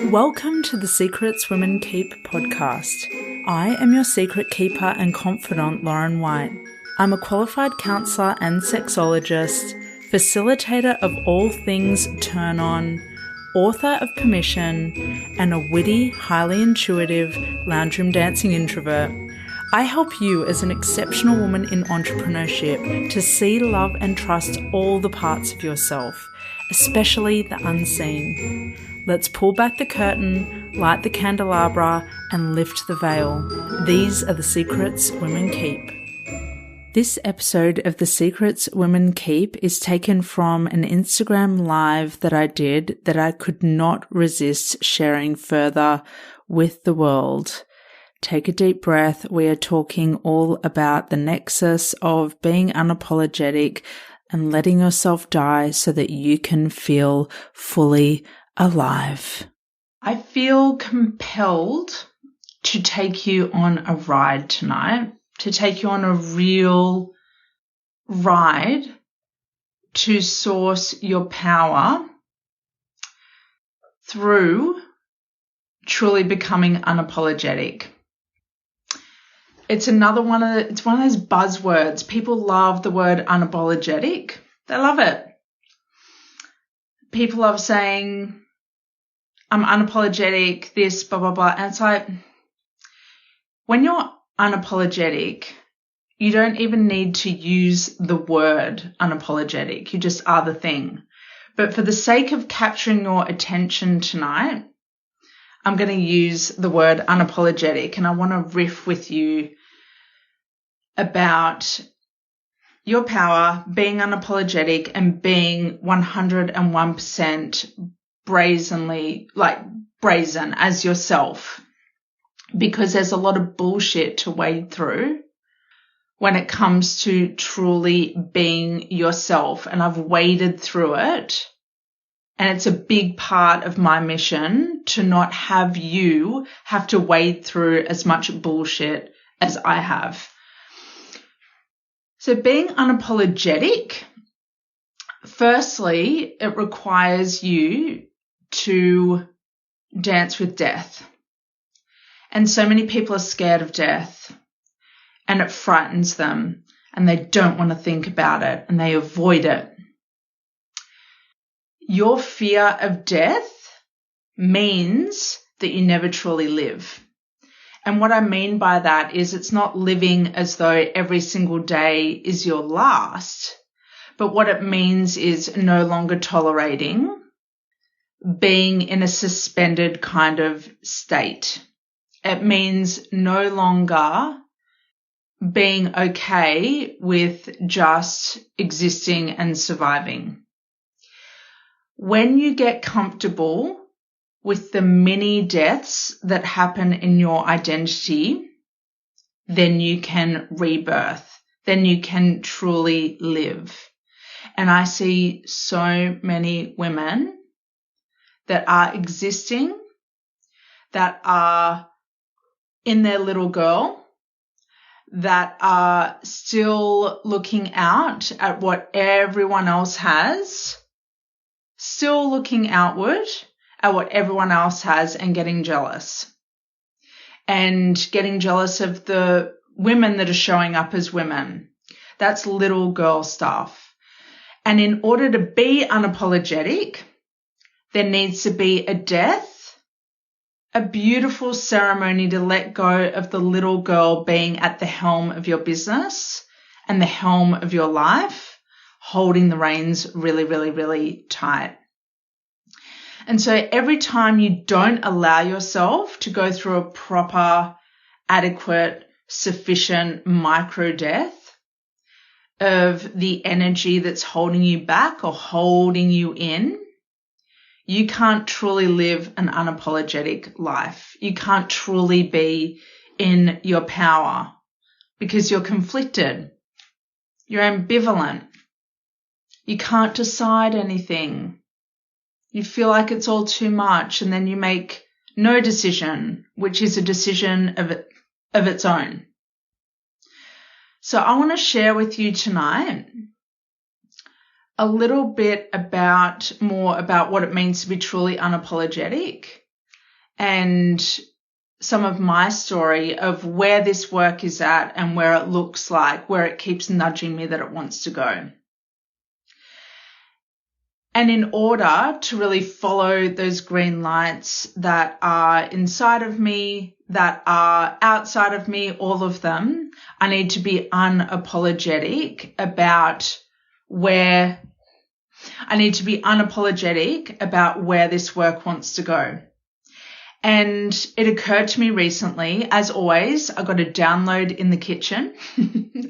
Welcome to the Secrets Women Keep podcast. I am your secret keeper and confidant, Lauren White. I'm a qualified counsellor and sexologist, facilitator of all things turn on, author of Permission, and a witty, highly intuitive lounge room dancing introvert. I help you as an exceptional woman in entrepreneurship to see, love, and trust all the parts of yourself, especially the unseen. Let's pull back the curtain, light the candelabra, and lift the veil. These are the secrets women keep. This episode of The Secrets Women Keep is taken from an Instagram live that I did that I could not resist sharing further with the world. Take a deep breath. We are talking all about the nexus of being unapologetic and letting yourself die so that you can feel fully alive. I feel compelled to take you on a ride tonight, to take you on a real ride to source your power through truly becoming unapologetic. It's one of those buzzwords. People love the word unapologetic. They love it. People love saying, I'm unapologetic, this, blah, blah, blah. And it's like, when you're unapologetic, you don't even need to use the word unapologetic. You just are the thing. But for the sake of capturing your attention tonight, I'm going to use the word unapologetic, and I want to riff with you about your power, being unapologetic, and being 101% brazen as yourself. Because there's a lot of bullshit to wade through when it comes to truly being yourself. And I've waded through it. And it's a big part of my mission to not have you have to wade through as much bullshit as I have. So being unapologetic, firstly, it requires you to dance with death. And so many people are scared of death, and it frightens them, and they don't want to think about it, and they avoid it. Your fear of death means that you never truly live. And what I mean by that is it's not living as though every single day is your last, but what it means is no longer tolerating being in a suspended kind of state. It means no longer being okay with just existing and surviving. When you get comfortable with the many deaths that happen in your identity, then you can rebirth, then you can truly live. And I see so many women that are existing, that are in their little girl, that are still looking out at what everyone else has, still looking outward at what everyone else has and getting jealous. And getting jealous of the women that are showing up as women. That's little girl stuff. And in order to be unapologetic, there needs to be a death, a beautiful ceremony to let go of the little girl being at the helm of your business and the helm of your life, holding the reins really, really, really tight. And so every time you don't allow yourself to go through a proper, adequate, sufficient micro death of the energy that's holding you back or holding you in, you can't truly live an unapologetic life. You can't truly be in your power because you're conflicted. You're ambivalent. You can't decide anything. You feel like it's all too much, and then you make no decision, which is a decision of its own. So I want to share with you tonight a little bit more about what it means to be truly unapologetic and some of my story of where this work is at and where it looks like, where it keeps nudging me that it wants to go. And in order to really follow those green lights that are inside of me, that are outside of me, all of them, I need to be unapologetic about where this work wants to go. And it occurred to me recently, as always, I got a download in the kitchen.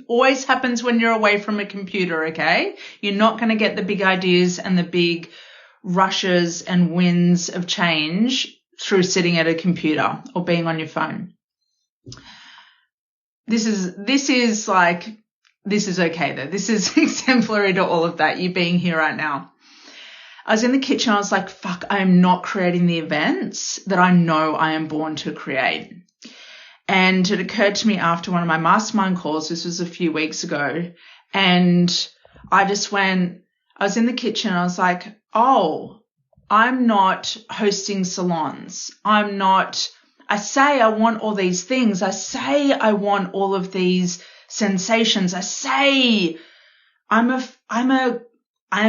Always happens when you're away from a computer, okay? You're not going to get the big ideas and the big rushes and winds of change through sitting at a computer or being on your phone. This is okay though. This is exemplary to all of that, you being here right now. I was in the kitchen. I was like, fuck, I am not creating the events that I know I am born to create. And it occurred to me after one of my mastermind calls, this was a few weeks ago, and I was in the kitchen. I was like, oh, I'm not hosting salons. I say I want all these things. I say I want all of these sensations. I say I'm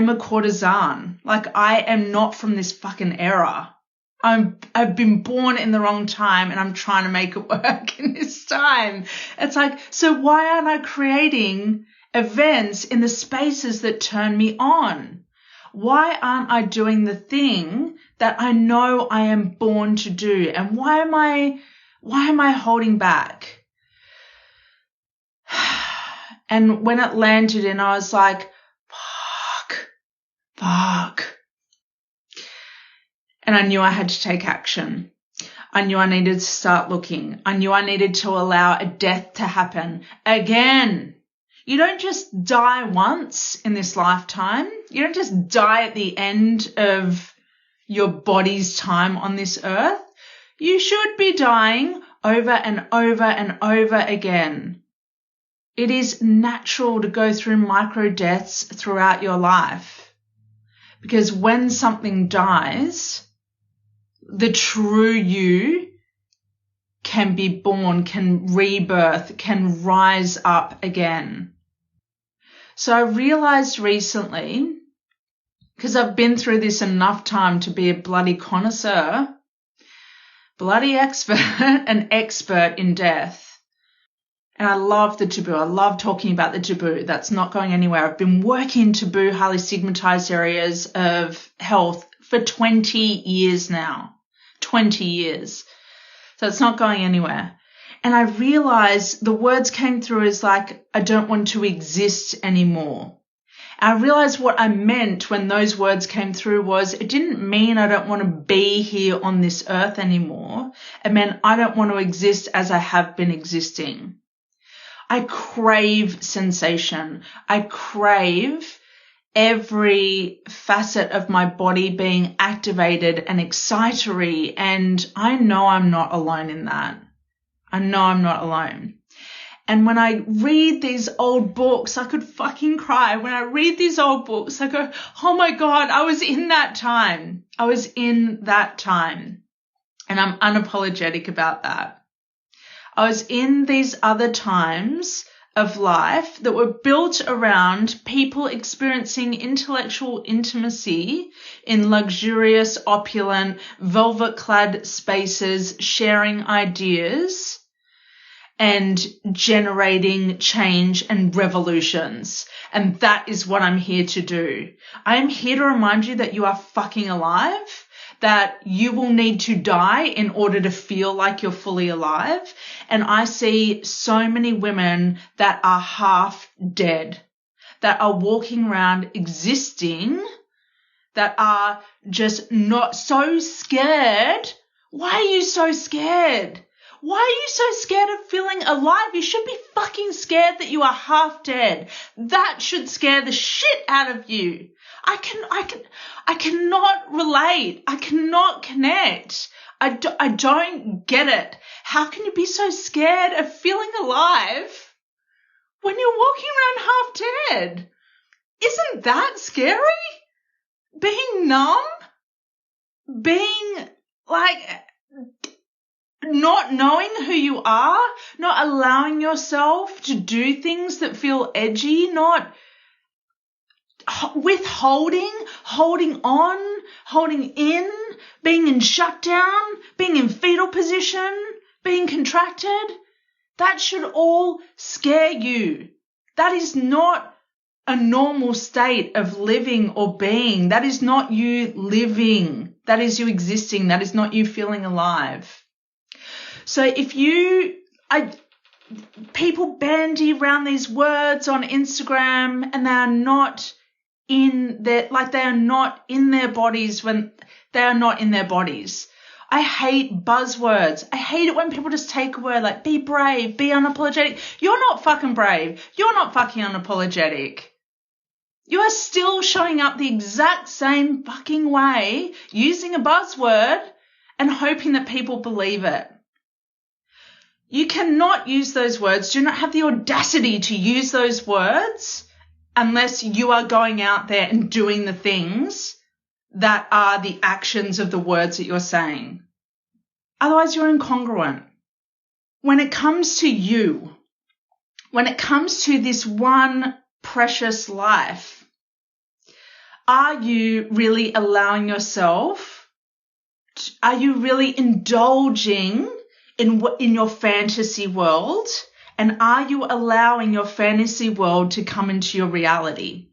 a courtesan. Like, I am not from this fucking era. I've been born in the wrong time and I'm trying to make it work in this time. It's like, so why aren't I creating events in the spaces that turn me on? Why aren't I doing the thing that I know I am born to do? And why am I holding back? And when it landed in, I was like, fuck. And I knew I had to take action. I knew I needed to start looking. I knew I needed to allow a death to happen again. You don't just die once in this lifetime. You don't just die at the end of your body's time on this earth. You should be dying over and over and over again. It is natural to go through micro deaths throughout your life. Because when something dies, the true you can be born, can rebirth, can rise up again. So I realized recently, because I've been through this enough time to be a bloody connoisseur, bloody expert, an expert in death. And I love the taboo. I love talking about the taboo. That's not going anywhere. I've been working in taboo, highly stigmatized areas of health for 20 years now. 20 years. So it's not going anywhere. And I realized the words came through as like, I don't want to exist anymore. And I realized what I meant when those words came through was it didn't mean I don't want to be here on this earth anymore. It meant I don't want to exist as I have been existing. I crave sensation. I crave every facet of my body being activated and excitatory. And I know I'm not alone in that. I know I'm not alone. And when I read these old books, I could fucking cry. When I read these old books, I go, oh my God, I was in that time. I was in that time. And I'm unapologetic about that. I was in these other times of life that were built around people experiencing intellectual intimacy in luxurious, opulent, velvet-clad spaces, sharing ideas and generating change and revolutions. And that is what I'm here to do. I am here to remind you that you are fucking alive, that you will need to die in order to feel like you're fully alive. And I see so many women that are half dead, that are walking around existing, that are just not so scared. Why are you so scared? Why are you so scared of feeling alive? You should be fucking scared that you are half dead. That should scare the shit out of you. I cannot relate. I cannot connect. I don't get it. How can you be so scared of feeling alive when you're walking around half dead? Isn't that scary? Being numb, being like not knowing who you are, not allowing yourself to do things that feel edgy, not withholding, holding on, holding in, being in shutdown, being in fetal position, being contracted. That should all scare you. That is not a normal state of living or being. That is not you living. That is you existing. That is not you feeling alive. So people bandy around these words on Instagram and they are not they are not in their bodies when they are not in their bodies. I hate buzzwords. I hate it when people just take a word like be brave, be unapologetic. You're not fucking brave. You're not fucking unapologetic. You are still showing up the exact same fucking way, using a buzzword and hoping that people believe it. You cannot use those words. Do not have the audacity to use those words unless you are going out there and doing the things that are the actions of the words that you're saying. Otherwise, you're incongruent. When it comes to you, when it comes to this one precious life, are you really allowing yourself, are you really indulging in your fantasy world? And are you allowing your fantasy world to come into your reality?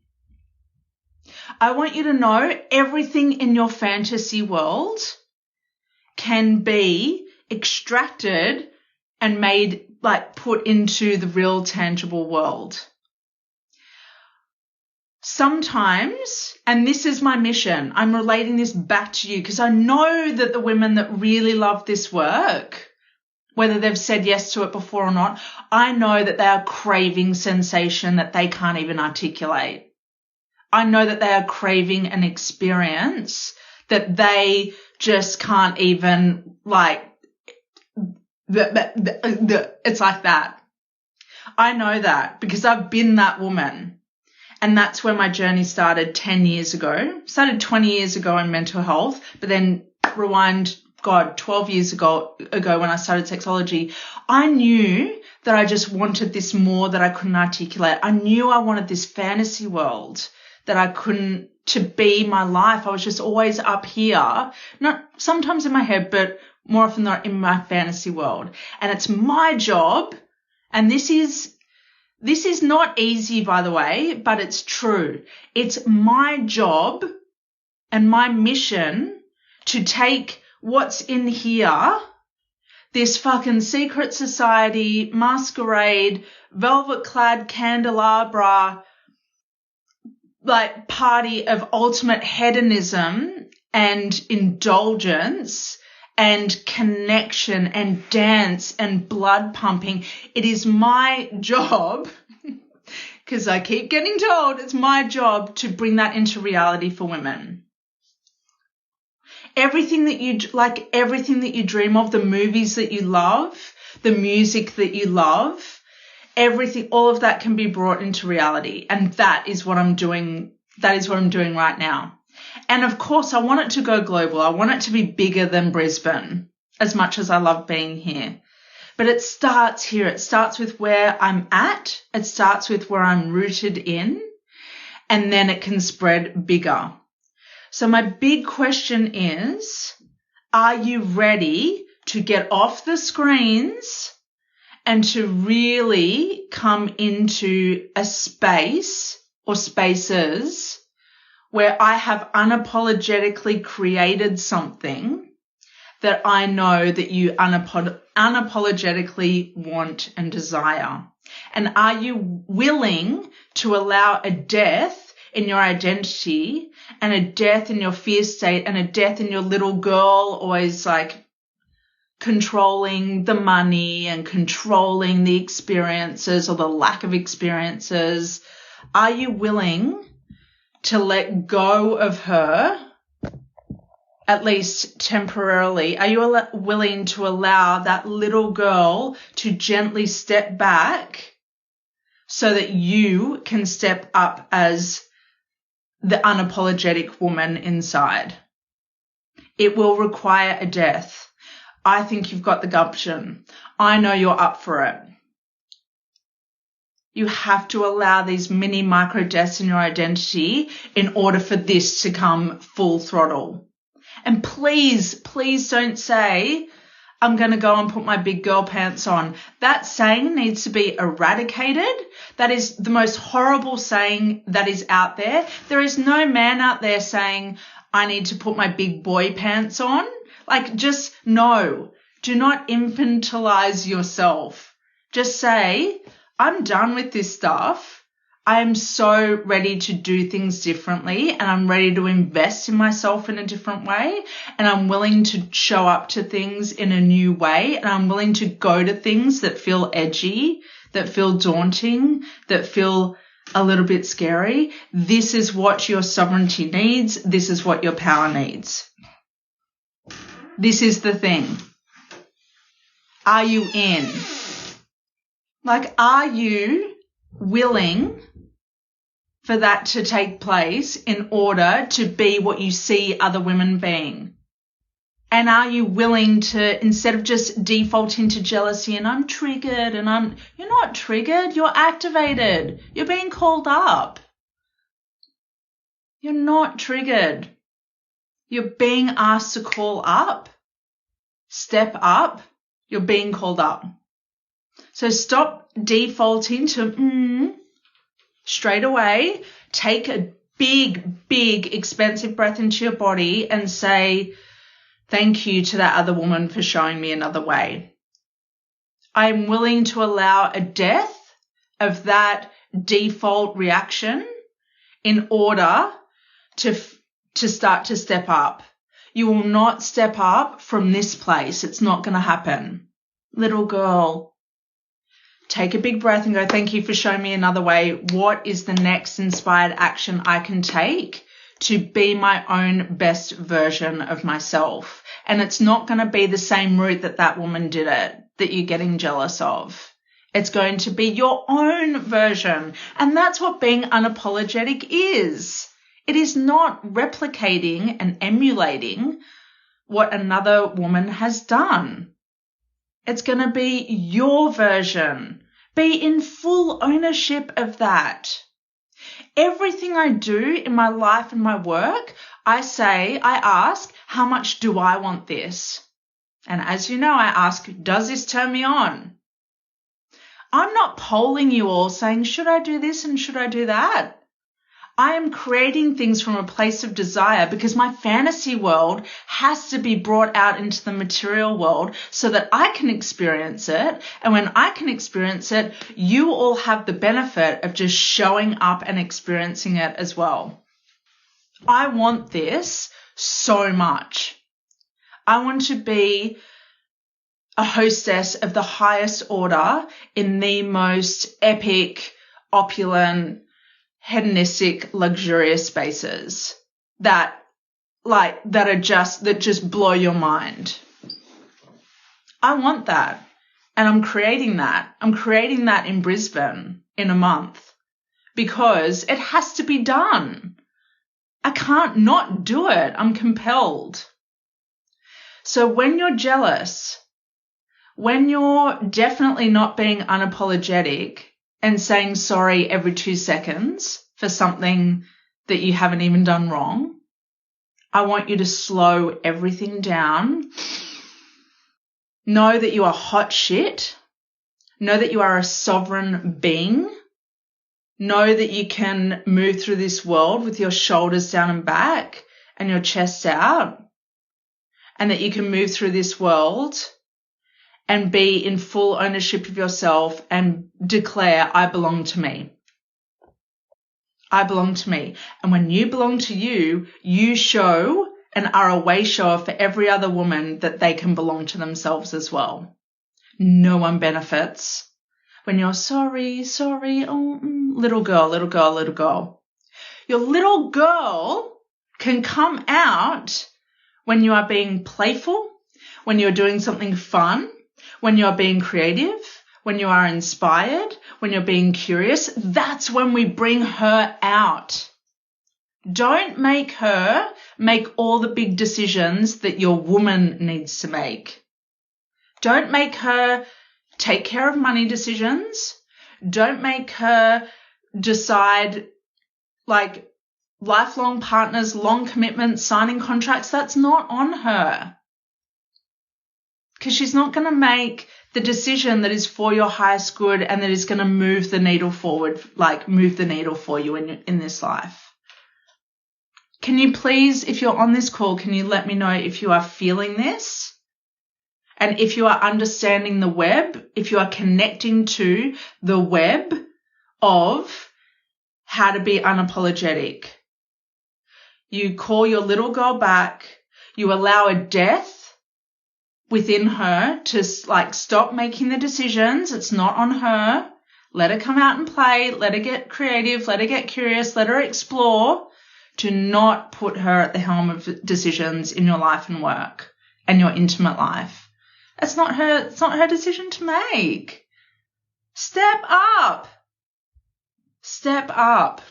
I want you to know everything in your fantasy world can be extracted and made, put into the real tangible world. Sometimes, and this is my mission, I'm relating this back to you because I know that the women that really love this work, whether they've said yes to it before or not, I know that they are craving sensation that they can't even articulate. I know that they are craving an experience that they just can't even, it's like that. I know that because I've been that woman. And that's where my journey started 10 years ago. Started 20 years ago in mental health, but then rewind, 12 years ago when I started sexology, I knew that I just wanted this more that I couldn't articulate. I knew I wanted this fantasy world that I couldn't, to be my life. I was just always up here, not sometimes in my head, but more often than not in my fantasy world. And it's my job, and this is not easy, by the way, but it's true. It's my job and my mission to take what's in here, this fucking secret society, masquerade, velvet-clad candelabra, party of ultimate hedonism and indulgence and connection and dance and blood pumping. It is my job, because I keep getting told it's my job to bring that into reality for women. Everything that you dream of, the movies that you love, the music that you love, everything, all of that can be brought into reality. And that is what I'm doing. That is what I'm doing right now. And of course, I want it to go global. I want it to be bigger than Brisbane, as much as I love being here. But it starts here. It starts with where I'm at. It starts with where I'm rooted in, and then it can spread bigger. So my big question is, are you ready to get off the screens and to really come into a space or spaces where I have unapologetically created something that I know that you unapologetically want and desire? And are you willing to allow a death in your identity and a death in your fear state and a death in your little girl always controlling the money and controlling the experiences or the lack of experiences? Are you willing to let go of her, at least temporarily? Are you willing to allow that little girl to gently step back so that you can step up as the unapologetic woman inside. It will require a death. I think you've got the gumption. I know you're up for it. You have to allow these mini micro deaths in your identity in order for this to come full throttle. And please, please don't say, I'm going to go and put my big girl pants on. That saying needs to be eradicated. That is the most horrible saying that is out there. There is no man out there saying, I need to put my big boy pants on. Like, just no. Do not infantilize yourself. Just say, I'm done with this stuff. I am so ready to do things differently, and I'm ready to invest in myself in a different way, and I'm willing to show up to things in a new way, and I'm willing to go to things that feel edgy, that feel daunting, that feel a little bit scary. This is what your sovereignty needs. This is what your power needs. This is the thing. Are you in? Like, are you willing for that to take place in order to be what you see other women being? And are you willing to, instead of just defaulting to jealousy and I'm triggered and you're not triggered, you're activated. You're being called up. You're not triggered. You're being asked to call up. Step up. You're being called up. So stop defaulting to straight away. Take a big, big, expensive breath into your body and say, thank you to that other woman for showing me another way. I'm willing to allow a death of that default reaction in order to start to step up. You will not step up from this place. It's not going to happen. Little girl, take a big breath and go, thank you for showing me another way. What is the next inspired action I can take to be my own best version of myself? And it's not going to be the same route that woman did it, that you're getting jealous of. It's going to be your own version. And that's what being unapologetic is. It is not replicating and emulating what another woman has done. It's going to be your version. Be in full ownership of that. Everything I do in my life and my work, I ask, how much do I want this? And as you know, I ask, does this turn me on? I'm not polling you all saying, should I do this and should I do that? I am creating things from a place of desire because my fantasy world has to be brought out into the material world so that I can experience it. And when I can experience it, you all have the benefit of just showing up and experiencing it as well. I want this so much. I want to be a hostess of the highest order in the most epic, opulent, hedonistic, luxurious spaces that just blow your mind. I want that. And I'm creating that. I'm creating that in Brisbane in a month because it has to be done. I can't not do it. I'm compelled. So when you're jealous, when you're definitely not being unapologetic and saying sorry every 2 seconds for something that you haven't even done wrong, I want you to slow everything down. Know that you are hot shit. Know that you are a sovereign being. Know that you can move through this world with your shoulders down and back and your chest out. And that you can move through this world and be in full ownership of yourself and declare, I belong to me. I belong to me. And when you belong to you, you show and are a way shower for every other woman that they can belong to themselves as well. No one benefits when you're sorry, little girl. Your little girl can come out when you are being playful, when you're doing something fun, when you're being creative, when you are inspired, when you're being curious. That's when we bring her out. Don't make her make all the big decisions that your woman needs to make. Don't make her take care of money decisions. Don't make her decide like lifelong partners, long commitments, signing contracts. That's not on her. Because she's not going to make the decision that is for your highest good and that is going to move the needle forward, like move the needle for you in this life. Can you please, if you're on this call, can you let me know if you are feeling this? And if you are understanding the web, if you are connecting to the web of how to be unapologetic. You call your little girl back. You allow a death within her to stop making the decisions. It's not on her. Let her come out and play. Let her get creative. Let her get curious. Let her explore. Do not put her at the helm of decisions in your life and work and your intimate life. It's not her decision to make. Step up. Step up.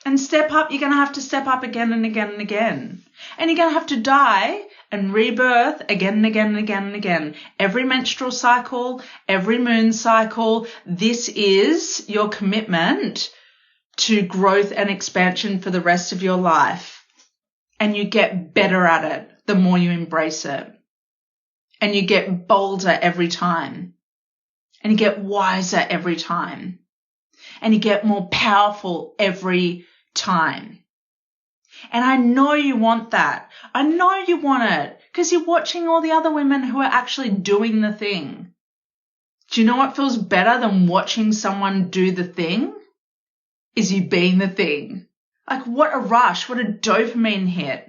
And step up, you're going to have to step up again and again and again. And you're going to have to die and rebirth again and again and again and again. Every menstrual cycle, every moon cycle, this is your commitment to growth and expansion for the rest of your life. And you get better at it the more you embrace it. And you get bolder every time. And you get wiser every time. And you get more powerful every time. And I know you want that. I know you want it because you're watching all the other women who are actually doing the thing. Do you know what feels better than watching someone do the thing? Is you being the thing. Like what a rush, what a dopamine hit.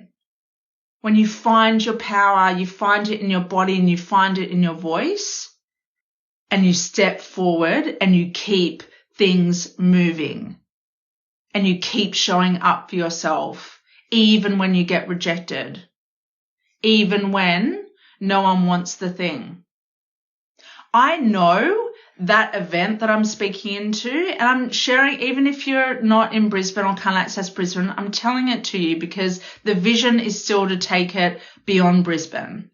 When you find your power, you find it in your body and you find it in your voice and you step forward and you keep things moving and you keep showing up for yourself, even when you get rejected, even when no one wants the thing. I know that event that I'm speaking into, and I'm sharing, even if you're not in Brisbane or can't access Brisbane, I'm telling it to you because the vision is still to take it beyond Brisbane.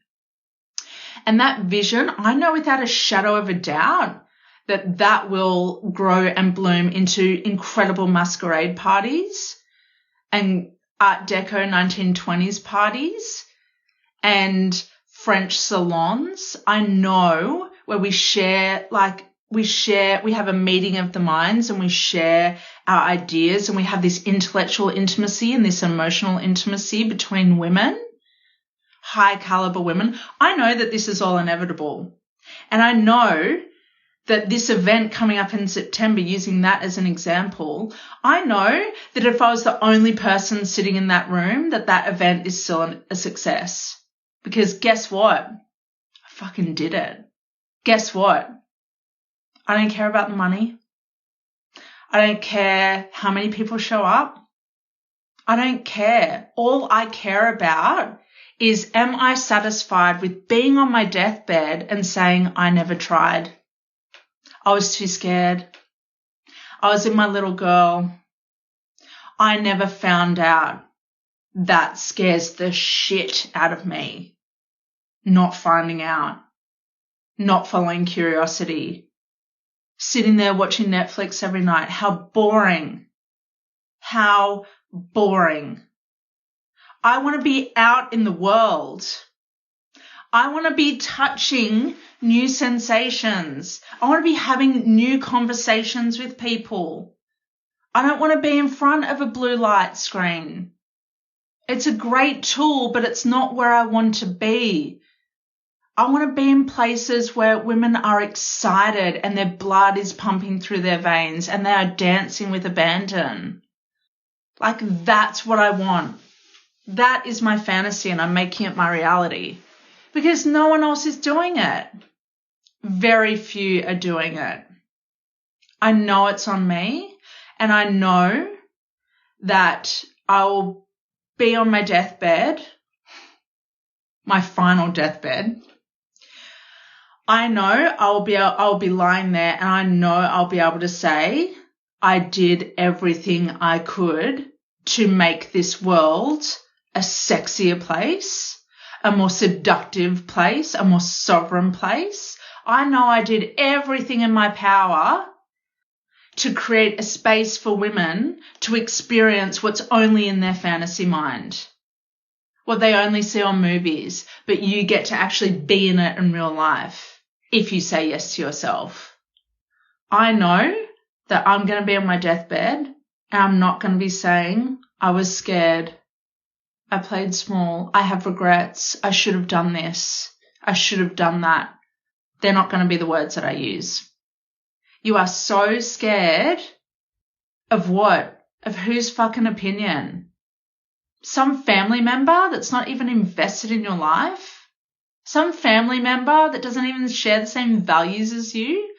And that vision, I know without a shadow of a doubt, that will grow and bloom into incredible masquerade parties and Art Deco 1920s parties and French salons. I know where we have a meeting of the minds and we share our ideas and we have this intellectual intimacy and this emotional intimacy between women, high caliber women. I know that this is all inevitable. And I know that this event coming up in September, using that as an example, I know that if I was the only person sitting in that room, that event is still a success. Because guess what? I fucking did it. Guess what? I don't care about the money. I don't care how many people show up. I don't care. All I care about is, am I satisfied with being on my deathbed and saying I never tried? I was too scared. I was in my little girl. I never found out. That scares the shit out of me. Not finding out. Not following curiosity. Sitting there watching Netflix every night. How boring. How boring. I want to be out in the world. I want to be touching new sensations. I want to be having new conversations with people. I don't want to be in front of a blue light screen. It's a great tool, but it's not where I want to be. I want to be in places where women are excited and their blood is pumping through their veins and they are dancing with abandon. Like, that's what I want. That is my fantasy and I'm making it my reality. Because no one else is doing it. Very few are doing it. I know it's on me, and I know that I will be on my deathbed, my final deathbed. I know I'll be lying there, and I know I'll be able to say I did everything I could to make this world a sexier place, a more seductive place, a more sovereign place. I know I did everything in my power to create a space for women to experience what's only in their fantasy mind, what they only see on movies, but you get to actually be in it in real life if you say yes to yourself. I know that I'm going to be on my deathbed and I'm not going to be saying, I was scared, I played small, I have regrets, I should have done this, I should have done that. They're not going to be the words that I use. You are so scared of what? Of whose fucking opinion? Some family member that's not even invested in your life? Some family member that doesn't even share the same values as you?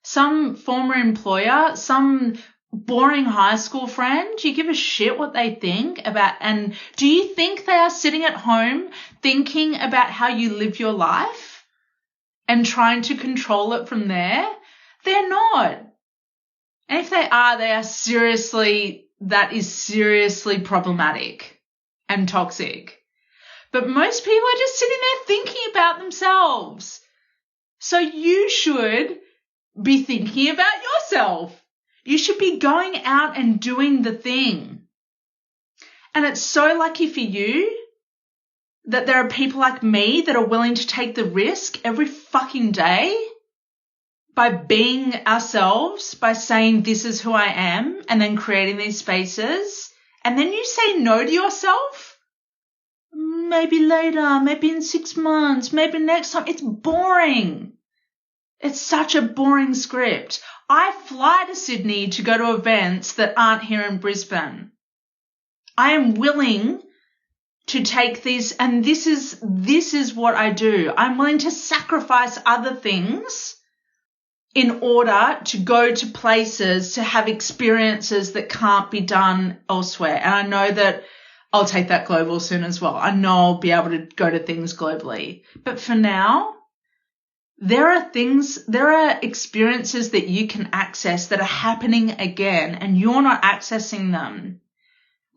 Some former employer? Some boring high school friend? Do you give a shit what they think about? And do you think they are sitting at home thinking about how you live your life and trying to control it from there? They're not. And if they are, that is seriously problematic and toxic. But most people are just sitting there thinking about themselves. So you should be thinking about yourself. You should be going out and doing the thing. And it's so lucky for you that there are people like me that are willing to take the risk every fucking day by being ourselves, by saying this is who I am, and then creating these spaces. And then you say no to yourself. Maybe later, maybe in 6 months, maybe next time. It's boring. It's such a boring script. I fly to Sydney to go to events that aren't here in Brisbane. I am willing to take these, and this is what I do. I'm willing to sacrifice other things in order to go to places to have experiences that can't be done elsewhere. And I know that I'll take that global soon as well. I know I'll be able to go to things globally. But for now, there are experiences that you can access that are happening again and you're not accessing them.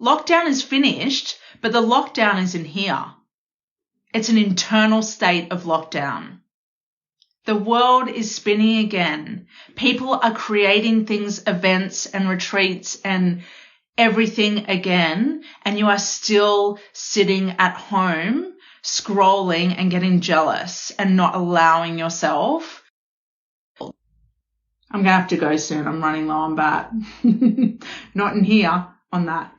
Lockdown is finished, but the lockdown isn't here. It's an internal state of lockdown. The world is spinning again. People are creating things, events and retreats and everything again, and you are still sitting at home scrolling and getting jealous and not allowing yourself. I'm going to have to go soon. I'm running low on bat. Not in here on that.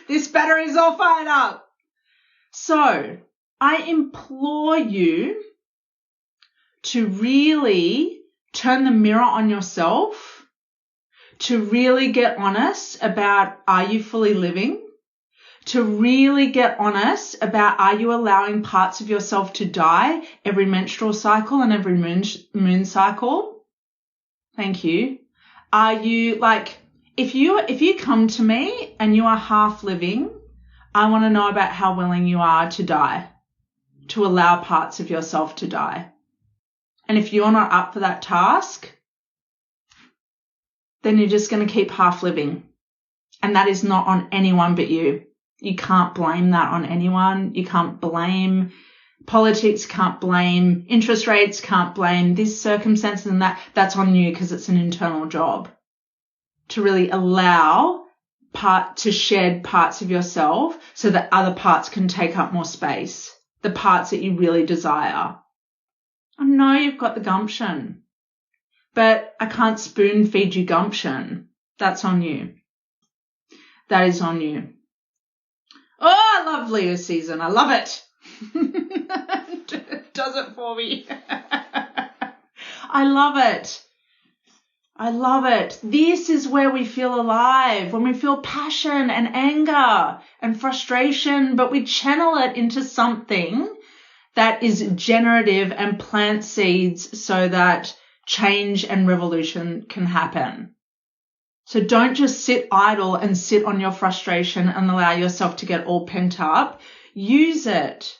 This battery's all fired up. So I implore you to really turn the mirror on yourself, to really get honest about, are you fully living? To really get honest about, are you allowing parts of yourself to die every menstrual cycle and every moon cycle? Thank you. Are you if you come to me and you are half living, I want to know about how willing you are to die, to allow parts of yourself to die. And if you're not up for that task, then you're just going to keep half living. And that is not on anyone but you. You can't blame that on anyone. You can't blame politics, can't blame interest rates, can't blame this circumstance and that. That's on you because it's an internal job to really allow to shed parts of yourself so that other parts can take up more space, the parts that you really desire. I know you've got the gumption, but I can't spoon feed you gumption. That's on you. That is on you. Oh, I love Leo season. I love it. It does it for me. I love it. I love it. This is where we feel alive, when we feel passion and anger and frustration, but we channel it into something that is generative and plant seeds so that change and revolution can happen. So don't just sit idle and sit on your frustration and allow yourself to get all pent up. Use it.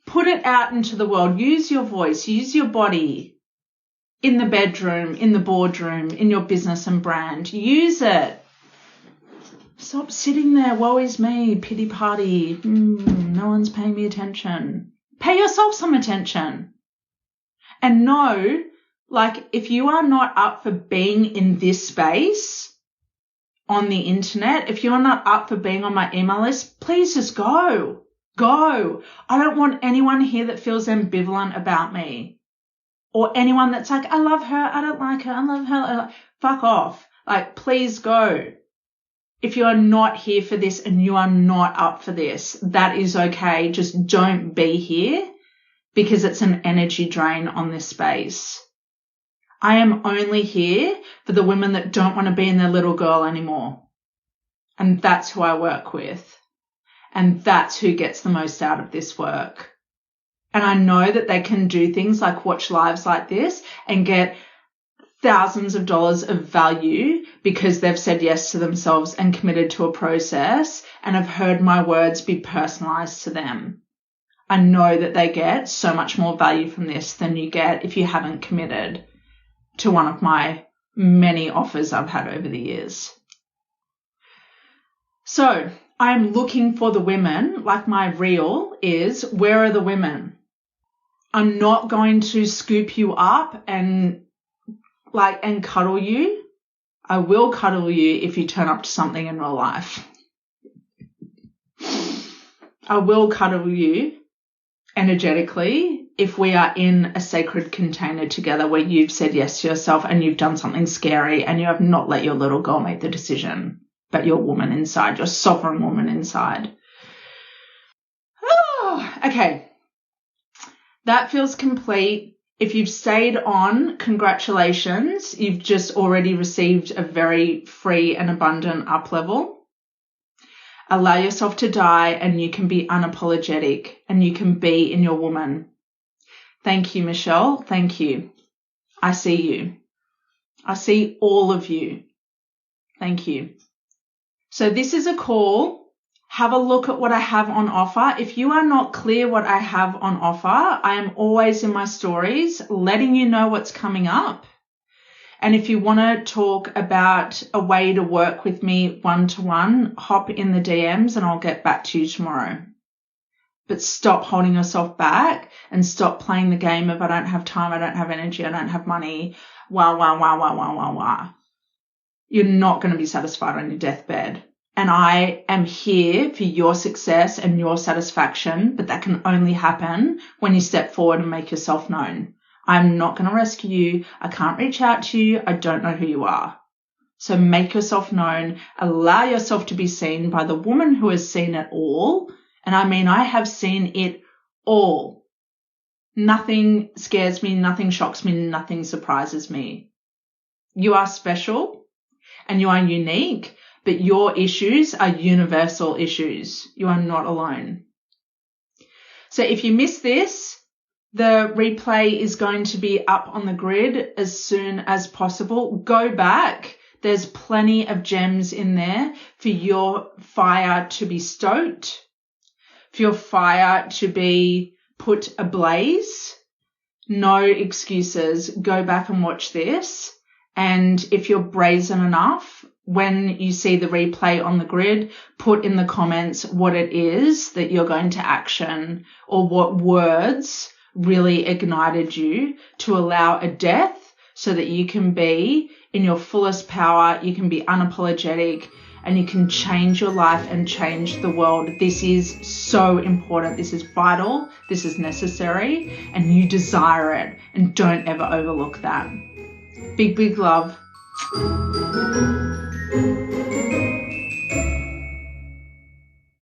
Put it out into the world. Use your voice. Use your body in the bedroom, in the boardroom, in your business and brand. Use it. Stop sitting there, woe is me, pity party. No one's paying me attention. Pay yourself some attention. And know, like, if you are not up for being in this space on the internet, if you're not up for being on my email list, please just go. Go. I don't want anyone here that feels ambivalent about me. Or anyone that's like, I love her, I don't like her, I love her. Fuck off. Like, please go. If you are not here for this and you are not up for this, that is okay. Just don't be here because it's an energy drain on this space. I am only here for the women that don't want to be in their little girl anymore. And that's who I work with. And that's who gets the most out of this work. And I know that they can do things like watch lives like this and get thousands of dollars of value because they've said yes to themselves and committed to a process and have heard my words be personalized to them. I know that they get so much more value from this than you get if you haven't committed to one of my many offers I've had over the years. So I'm looking for the women, like my reel is, where are the women? I'm not going to scoop you up and cuddle you. I will cuddle you if you turn up to something in real life. I will cuddle you energetically if we are in a sacred container together where you've said yes to yourself and you've done something scary and you have not let your little girl make the decision, but your woman inside, your sovereign woman inside. Oh, okay. That feels complete. If you've stayed on, congratulations. You've just already received a very free and abundant up level. Allow yourself to die and you can be unapologetic and you can be in your woman. Thank you, Michelle. Thank you. I see you. I see all of you. Thank you. So this is a call. Have a look at what I have on offer. If you are not clear what I have on offer, I am always in my stories letting you know what's coming up. And if you want to talk about a way to work with me one-to-one, hop in the DMs and I'll get back to you tomorrow. But stop holding yourself back and stop playing the game of I don't have time, I don't have energy, I don't have money, wah. You're not going to be satisfied on your deathbed. And I am here for your success and your satisfaction, but that can only happen when you step forward and make yourself known. I'm not going to rescue you. I can't reach out to you. I don't know who you are. So make yourself known. Allow yourself to be seen by the woman who has seen it all. And I mean, I have seen it all. Nothing scares me. Nothing shocks me. Nothing surprises me. You are special and you are unique. But your issues are universal issues. You are not alone. So if you miss this, the replay is going to be up on the grid as soon as possible. Go back. There's plenty of gems in there for your fire to be stoked, for your fire to be put ablaze. No excuses. Go back and watch this. And if you're brazen enough, when you see the replay on the grid, put in the comments what it is that you're going to action or what words really ignited you to allow a death so that you can be in your fullest power, you can be unapologetic, and you can change your life and change the world. This is so important. This is vital. This is necessary, and you desire it. And don't ever overlook that. Big, big love.